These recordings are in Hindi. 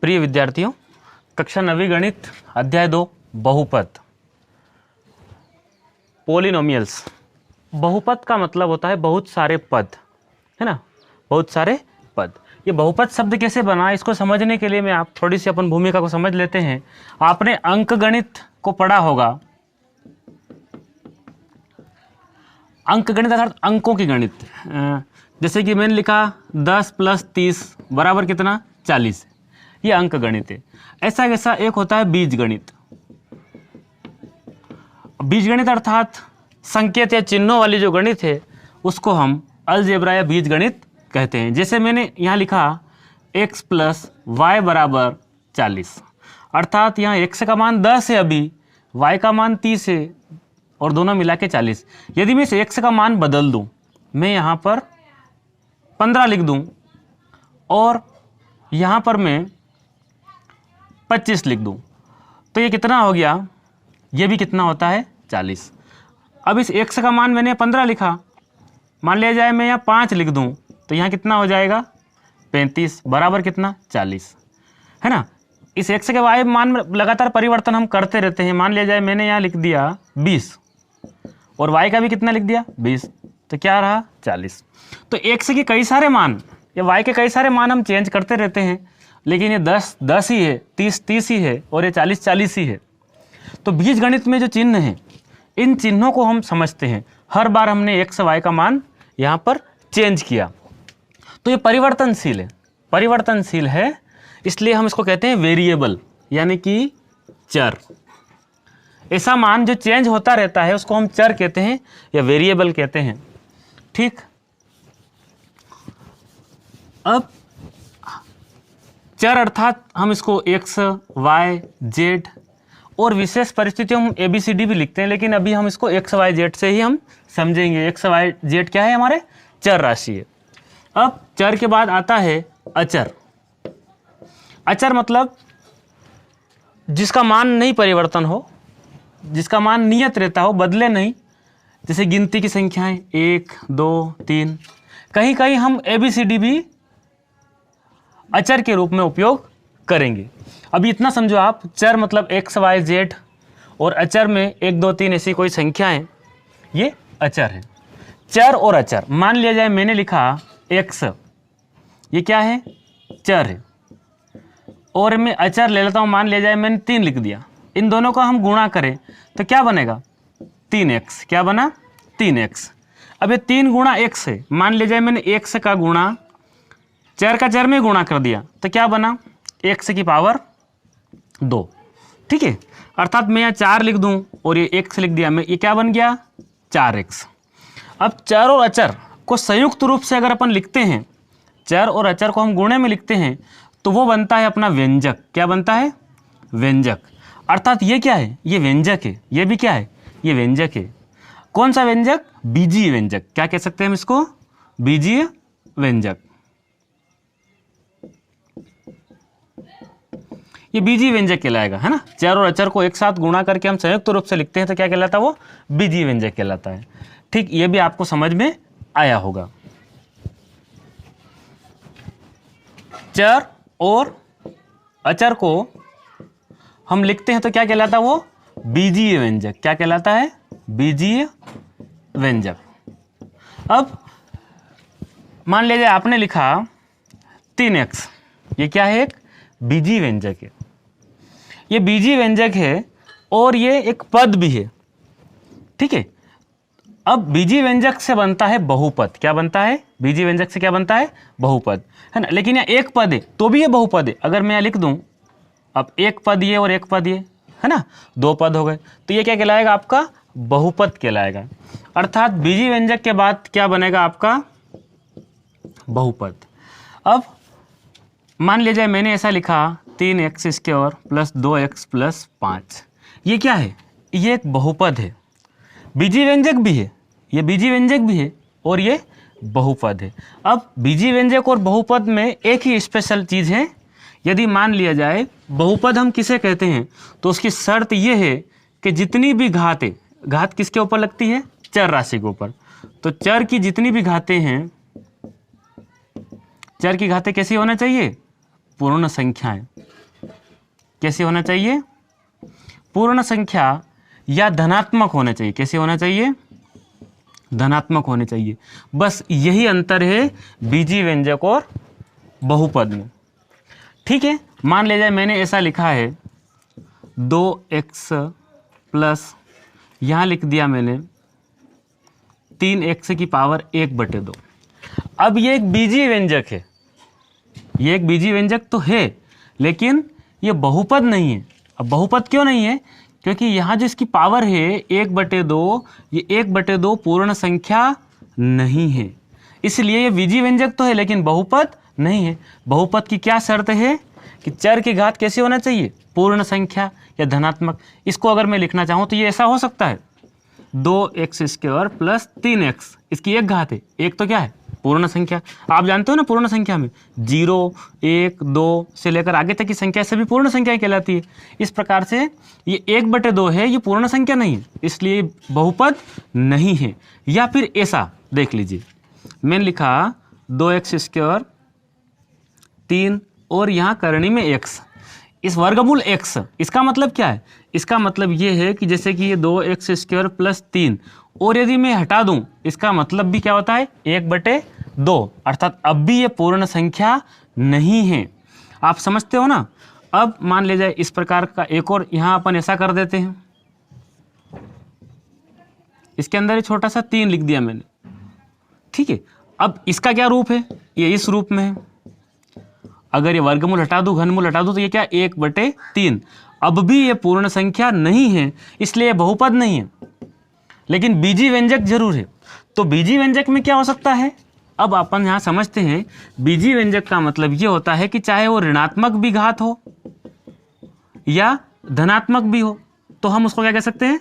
प्रिय विद्यार्थियों, कक्षा 9वीं गणित अध्याय 2 बहुपद। पोलिनोमियल्स। बहुपद का मतलब होता है बहुत सारे पद, है ना, बहुत सारे पद। ये बहुपद शब्द कैसे बना, इसको समझने के लिए मैं आप थोड़ी सी अपन भूमिका को समझ लेते हैं। आपने अंक गणित को पढ़ा होगा। अंक गणित अर्थात अंकों की गणित। जैसे कि मैंने लिखा 10 + 30 बराबर कितना, 40। ये अंक गणित है। ऐसा कैसा एक होता है बीज गणित। बीज गणित अर्थात संकेत या चिन्हों वाली जो गणित है उसको हम अलजेब्रा या बीज गणित कहते हैं। जैसे मैंने यहाँ लिखा x + y = 40, अर्थात यहाँ x का मान 10 है, अभी y का मान 30 है और दोनों मिला के 40। यदि मैं इस x का मान बदल दूं, मैं यहाँ पर 15 लिख दूं और यहाँ पर मैं 25 लिख दूं, तो ये कितना हो गया, ये भी कितना होता है, 40। अब इस x का मान मैंने 15 लिखा, मान लिया जाए मैं यहाँ 5 लिख दूं, तो यहाँ कितना हो जाएगा, 35 बराबर कितना, 40, है ना। इस x के y मान में लगातार परिवर्तन हम करते रहते हैं। मान लिया जाए मैंने यहाँ लिख दिया 20 और y का भी कितना लिख दिया, 20, तो क्या रहा, 40। तो x के कई सारे मान या y के कई सारे मान हम चेंज करते रहते हैं, लेकिन ये 10 10 ही है, 30 30 ही है और ये 40 40 ही है। तो बीज गणित में जो चिन्ह हैं, इन चिन्हों को हम समझते हैं। हर बार हमने x y का मान यहाँ पर चेंज किया, तो ये परिवर्तनशील है। परिवर्तनशील है इसलिए हम इसको कहते हैं वेरिएबल, यानी कि चर। ऐसा मान जो चेंज होता रहता है उसको हम चर कहते हैं या वेरिएबल कहते हैं। ठीक। अब चर अर्थात हम इसको x y z और विशेष परिस्थितियों में ABCD भी लिखते हैं, लेकिन अभी हम इसको x y z से ही हम समझेंगे। x y z क्या है, हमारे चर राशि है। अब चर के बाद आता है अचर। अचर मतलब जिसका मान नहीं परिवर्तन हो, जिसका मान नियत रहता हो, बदले नहीं। जैसे गिनती की संख्याएं 1 2 3, कहीं कहीं हम ABCD भी अचर के रूप में उपयोग करेंगे। अभी इतना समझो आप, चर मतलब x y z और अचर में 1 2 3 ऐसी कोई संख्याएं, ये अचर है। चर और अचर, मान लिया जाए मैंने लिखा x, ये क्या है, चर है, और मैं अचर ले लेता हूं, मान लिया जाए मैंने 3 लिख दिया। इन दोनों का हम गुणा करें तो क्या बनेगा, 3x। क्या बना, 3x। अब ये 3 गुणा x है, मान लिया जाए मैंने x का गुणा चर का चर में गुणा कर दिया, तो क्या बना, x की पावर 2। ठीक है, अर्थात मैं यहाँ 4 लिख दूं और ये x लिख दिया, मैं ये क्या बन गया, 4x। अब चर और अचर को संयुक्त रूप से अगर अपन लिखते हैं, चर और अचर को हम गुणे में लिखते हैं, तो वो बनता है अपना व्यंजक। क्या बनता है, व्यंजक। अर्थात ये क्या है, ये व्यंजक है, ये भी क्या है, ये व्यंजक है। कौन सा व्यंजक, बीजीय व्यंजक। क्या कह सकते हैं हम इसको, बीजीय व्यंजक। ये बीजीय व्यंजक कहलाएगा, है ना। चर और अचर को एक साथ गुणा करके हम संयुक्त रूप से लिखते हैं तो क्या कहलाता है, वो बीजीय व्यंजक कहलाता है। ठीक, ये भी आपको समझ में आया होगा। चर और अचर को हम लिखते हैं तो क्या कहलाता है, वो बीजीय व्यंजक। क्या कहलाता है, बीजीय व्यंजक। अब मान लीजिए आपने लिखा 3x, ये क्या है, एक बीजीय व्यंजक है। ये बीजीय व्यंजक है और ये एक पद भी है। ठीक है। अब बीजीय व्यंजक से बनता है बहुपद। क्या बनता है, बीजीय व्यंजक से क्या बनता है, बहुपद, है ना। लेकिन यहाँ एक पद है तो भी ये बहुपद है। अगर मैं यहाँ लिख दूं, अब एक पद ये और एक पद ये, है ना, 2 पद हो गए, तो ये क्या कहलाएगा, आपका बहुपद कहलाएगा। अर्थात बीजीय व्यंजक के बाद क्या बनेगा, आपका बहुपद। अब मान लीजिए मैंने ऐसा लिखा 3x² + 2x + 5, ये क्या है, ये एक बहुपद है। बीजीय व्यंजक भी है, ये बीजीय व्यंजक भी है और ये बहुपद है। अब बीजीय व्यंजक और बहुपद में एक ही स्पेशल चीज़ है। यदि मान लिया जाए बहुपद हम किसे कहते हैं, तो उसकी शर्त ये है कि जितनी भी घात है, घात किसके ऊपर लगती है, चर राशि के ऊपर। तो चर की जितनी भी घातें हैं, चर की घातें कैसी होना चाहिए, पूर्ण संख्याएं। कैसे होना चाहिए? पूर्ण संख्या या धनात्मक होना चाहिए। कैसे होना चाहिए? धनात्मक होने चाहिए। बस यही अंतर है बीजी व्यंजक और बहुपद में। ठीक है, मान ले जाए मैंने ऐसा लिखा है 2x प्लस, यहाँ लिख दिया मैंने 3x की पावर 1/2। अब ये एक बीजी व्यंजक है, ये एक बीजी व्यंजक तो है, लेकिन ये बहुपद नहीं है। अब बहुपद क्यों नहीं है? क्योंकि यहाँ जो इसकी पावर है 1/2, ये 1/2 पूर्ण संख्या नहीं है, इसलिए ये बीजी व्यंजक तो है लेकिन बहुपद नहीं है। बहुपद की क्या शर्त है कि चर की घात कैसे होना चाहिए? पूर्ण संख्या या धनात्मक। इसको अगर मैं लिखना चाहूँ तो ये ऐसा हो सकता है 2x² प्लस 3x, इसकी एक घात है, एक तो क्या है? पूर्ण संख्या। आप जानते हो ना पूर्ण संख्या में 0, 1, 2 से लेकर आगे तक की संख्या सभी पूर्ण संख्याएं कहलाती है। इस प्रकार से ये 1/2 है, ये पूर्ण संख्या नहीं है, इसलिए बहुपद नहीं है। या फिर ऐसा देख लीजिए, मैंने लिखा 2x², 3 और यहाँ करणी में x, इस वर्गमूल x। इसका मतलब क्या है? इसका मतलब ये है कि जैसे कि ये 2x² प्लस 3, और यदि मैं हटा दूं, इसका मतलब भी क्या होता है? 1/2, अर्थात अब भी ये पूर्ण संख्या नहीं है। आप समझते हो ना? अब मान ले जाए इस प्रकार का एक और यहाँ अपन ऐसा कर देते हैं, इसके अंदर ये छोटा सा 3 लिख दिया मैंने। ठीक है, अब इसका क्या रूप है? ये इस रूप में है। अगर ये वर्गमूल हटा दूं, घनमूल हटा दूं, तो ये क्या? 1/3। अब भी ये पूर्ण संख्या नहीं है, इसलिए बहुपद नहीं है, लेकिन बीजी व्यंजक जरूर है। तो बीजी व्यंजक में क्या हो सकता है? अब अपन यहाँ समझते हैं, बीजी व्यंजक का मतलब ये होता है कि चाहे वो ऋणात्मक भी घात हो या धनात्मक भी हो, तो हम उसको क्या कह सकते हैं?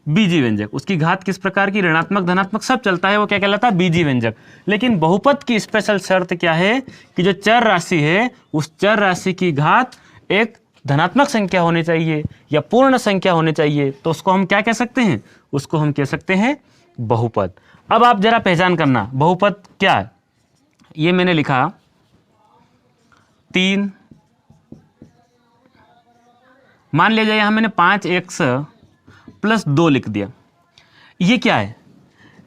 बीजी व्यंजक। उसकी घात किस प्रकार की? ऋणात्मक, धनात्मक सब चलता है, वो क्या कहलाता है? बीजी व्यंजक। लेकिन बहुपद की स्पेशल शर्त क्या है कि जो चर राशि है उस चर राशि की घात एक धनात्मक संख्या होनी चाहिए या पूर्ण संख्या होनी चाहिए, तो उसको हम क्या कह सकते हैं? उसको हम कह सकते हैं बहुपद। अब आप जरा पहचान करना बहुपद क्या है। ये मैंने लिखा 3, मान लीजिए यहां मैंने 5x प्लस 2 लिख दिया। ये क्या है?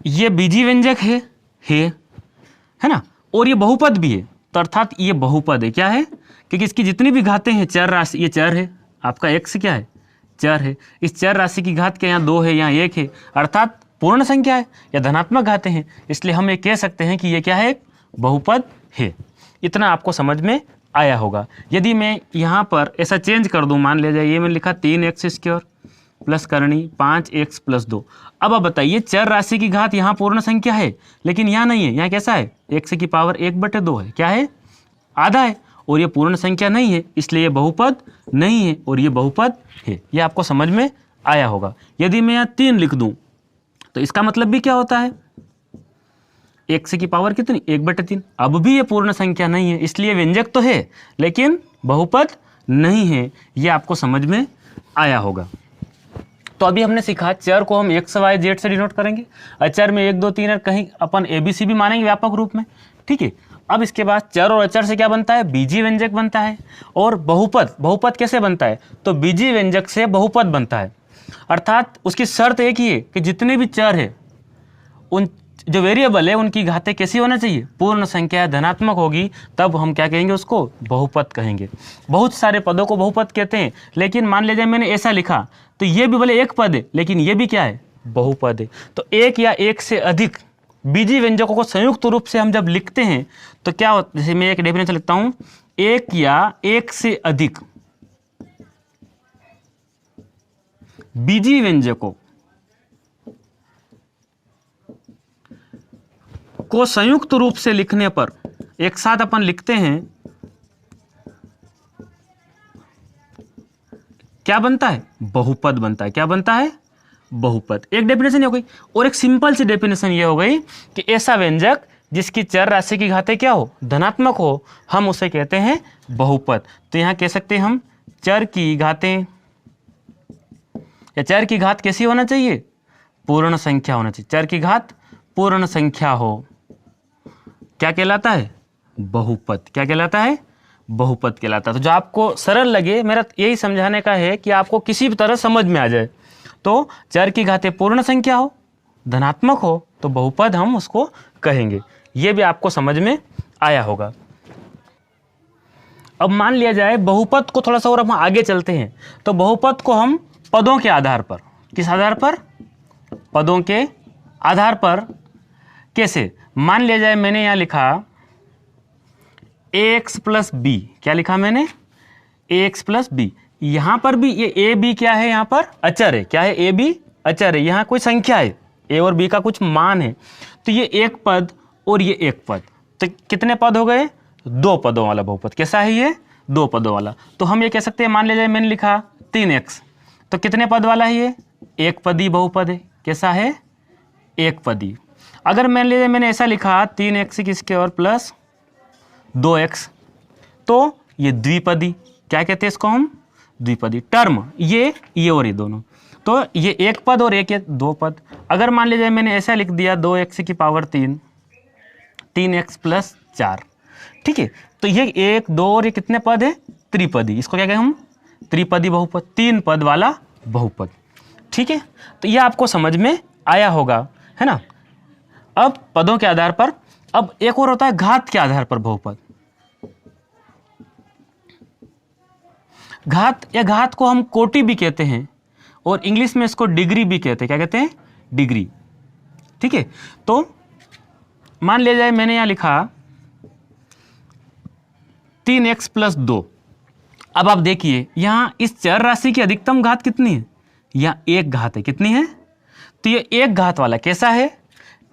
ये बीजी व्यंजक है ना, और ये बहुपद भी है, तो अर्थात ये बहुपद है। क्या है? क्योंकि इसकी जितनी भी घातें हैं, चर राशि, ये चर है, आपका x क्या है? चर है। इस चर राशि की घात क्या? यहाँ 2 है, यहाँ 1 है, अर्थात पूर्ण संख्या है या धनात्मक घातें हैं, इसलिए हम ये कह सकते हैं कि ये क्या है? एक बहुपद है। इतना आपको समझ में आया होगा। यदि मैं यहाँ पर ऐसा चेंज कर दूँ, मान लीजिए ये मैंने लिखा 3x² प्लस करणी 5x प्लस 2। अब आप बताइए, चर राशि की घात यहाँ पूर्ण संख्या है, लेकिन यहाँ नहीं है। यहाँ कैसा है? x की पावर 1/2 है। क्या है? आधा है, और ये पूर्ण संख्या नहीं है, इसलिए ये बहुपद नहीं है, और ये बहुपद है। ये आपको समझ में आया होगा। यदि मैं यहाँ 3 लिख दूँ, तो इसका मतलब भी क्या होता है? x की पावर कितनी? 1/3। अब भी ये पूर्ण संख्या नहीं है, इसलिए व्यंजक तो है लेकिन बहुपद नहीं है। ये आपको समझ में आया होगा। तो अभी हमने सीखा चर को हम x, y, z से डिनोट करेंगे, अचर में 1, 2, 3 और कहीं अपन ABC भी मानेंगे व्यापक रूप में। ठीक है, अब इसके बाद चर और अचर से क्या बनता है? बीजी व्यंजक बनता है। और बहुपद कैसे बनता है? तो बीजी व्यंजक से बहुपद बनता है, अर्थात उसकी शर्त एक ही है कि जितने भी चर है, उन जो वेरिएबल है, उनकी घातें कैसी होना चाहिए? पूर्ण संख्या धनात्मक होगी, तब हम क्या कहेंगे? उसको बहुपद कहेंगे। बहुत सारे पदों को बहुपद कहते हैं, लेकिन मान लीजिए मैंने ऐसा लिखा, तो ये भी भले एक पद है, लेकिन ये भी क्या है? बहुपद है। तो एक या एक से अधिक बीजी व्यंजकों को संयुक्त रूप से हम जब लिखते हैं तो क्या होता है? जैसे मैं एक डेफिनेशन लिखता हूं, एक या एक से अधिक बीजी व्यंजकों को संयुक्त रूप से लिखने पर एक साथ अपन लिखते हैं, क्या बनता है? बहुपद बनता है। क्या बनता है? बहुपद। एक डेफिनेशन हो गई। और एक सिंपल सी डेफिनेशन ये हो गई कि ऐसा व्यंजक जिसकी चर राशि की घातें क्या हो? धनात्मक हो, हम उसे कहते हैं बहुपद। तो यहां कह सकते हैं हम चर की घातें या चर की घात कैसी होना चाहिए? पूर्ण संख्या होना चाहिए। चर की घात पूर्ण संख्या हो, क्या कहलाता है? बहुपद। क्या कहलाता है? बहुपद कहलाता है। तो जो आपको सरल लगे, मेरा यही समझाने का है कि आपको किसी भी तरह समझ में आ जाए। तो चर की घातें पूर्ण संख्या हो, धनात्मक हो, तो बहुपद हम उसको कहेंगे। ये भी आपको समझ में आया होगा। अब मान लिया जाए बहुपद को थोड़ा सा और हम आगे चलते हैं, तो बहुपद को हम पदों के आधार पर, किस आधार पर? पदों के आधार पर। कैसे? मान लिया जाए मैंने यहाँ लिखा ax प्लस बी, क्या लिखा मैंने? ax plus B. यहाँ पर भी ये ए बी क्या है? यहाँ पर अचर है। क्या है? ए बी अचर है। यहाँ कोई संख्या है, ए और बी का कुछ मान है। तो ये एक पद और ये एक पद, तो कितने पद हो गए? 2 पदों वाला बहुपद। कैसा है ये? 2 पदों वाला। तो हम ये कह सकते हैं, मान लीजिए मैंने लिखा 3x, तो कितने पद वाला है ये? एक पदी बहुपद है। कैसा है? एक पदी। अगर मान लीजिए मैंने ऐसा लिखा 3x किसके और प्लस 2x, तो ये द्विपदी। क्या कहते हैं इसको हम? द्विपदी। टर्म ये और ये दोनों, तो ये एक पद और एक 2 पद। अगर मान लीजिए मैंने ऐसा लिख दिया 2x की पावर 3, 3x प्लस 4, ठीक है। तो ये 1, 2 और ये कितने पद है? त्रिपदी। इसको क्या कहें हम? त्रिपदी बहुपद, 3 पद वाला बहुपद, ठीक है। तो ये आपको समझ में आया होगा, है ना। अब पदों के आधार पर, अब एक और होता है घात के आधार पर बहुपद। घात या घात को हम कोटि भी कहते हैं और इंग्लिश में इसको डिग्री भी कहते हैं। क्या कहते हैं? डिग्री, ठीक है। तो मान लिया जाए मैंने यहाँ लिखा 3x प्लस 2। अब आप देखिए यहाँ इस चर राशि की अधिकतम घात कितनी है? यहाँ एक घात है। कितनी है? तो ये एक घात वाला कैसा है?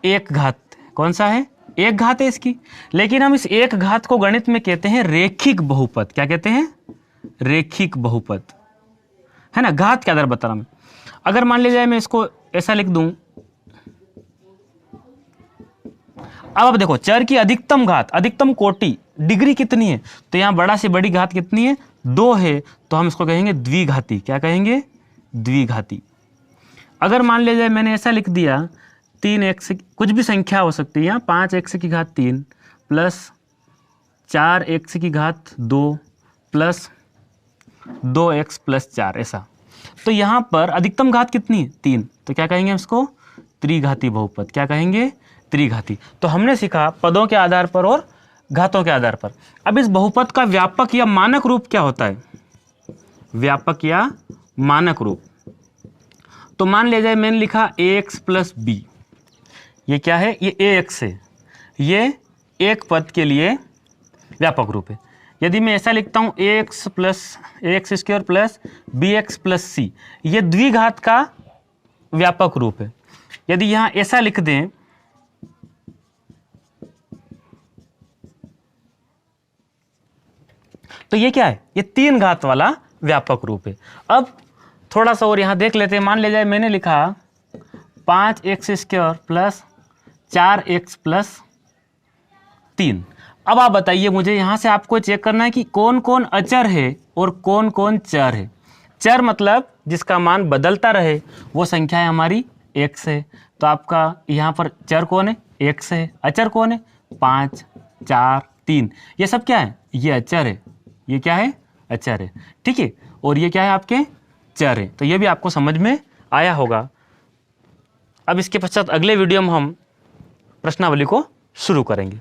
एक घात। कौन सा है? एक घात है इसकी। लेकिन हम इस एक घात को गणित में कहते हैं रेखिक बहुपद। क्या कहते हैं? रेखिक बहुपद, है ना। घात के आधार बता रहा मैं। अगर मान लीजिए मैं इसको ऐसा लिख दूं, अब आप देखो चर की अधिकतम घात, अधिकतम कोटि, डिग्री कितनी है? तो यहाँ बड़ा से बड़ी घात कितनी है? 2 है, तो हम इसको कहेंगे द्विघाती। क्या कहेंगे? द्विघाती। अगर मान लीजिए मैंने ऐसा लिख दिया 3x, कुछ भी संख्या हो सकती है यहाँ, 5x की घात 3 प्लस 4x की घात 2 प्लस 2x प्लस 4, ऐसा। तो यहाँ पर अधिकतम घात कितनी है? 3। तो क्या कहेंगे इसको? त्रिघाती बहुपद। क्या कहेंगे? त्रिघाती। तो हमने सीखा पदों के आधार पर और घातों के आधार पर। अब इस बहुपद का व्यापक या मानक रूप क्या होता है? व्यापक या मानक रूप। तो मान लीजिए मैंने लिखा ax प्लस बी, ये क्या है? ये ax है। ये एक पद के लिए व्यापक रूप है। यदि मैं ऐसा लिखता हूँ ax plus ax square plus bx plus c, ये द्विघात का व्यापक रूप है। यदि यहाँ ऐसा लिख दें, तो ये क्या है? ये 3 घात वाला व्यापक रूप है। अब थोड़ा सा और यहाँ देख लेते हैं। मान लीजिए मैंने लिखा 5x square plus 4x plus 3। अब आप बताइए मुझे, यहाँ से आपको चेक करना है कि कौन कौन अचर है और कौन कौन चर है। चर मतलब जिसका मान बदलता रहे, वो संख्या है हमारी x है। तो आपका यहाँ पर चर कौन है? x है। अचर कौन है? 5, 4, 3। ये सब क्या है? ये अचर है। ये क्या है? अचर है, ठीक है। और ये क्या है? आपके चर है। तो ये भी आपको समझ में आया होगा। अब इसके पश्चात अगले वीडियो में हम प्रश्नावली को शुरू करेंगे।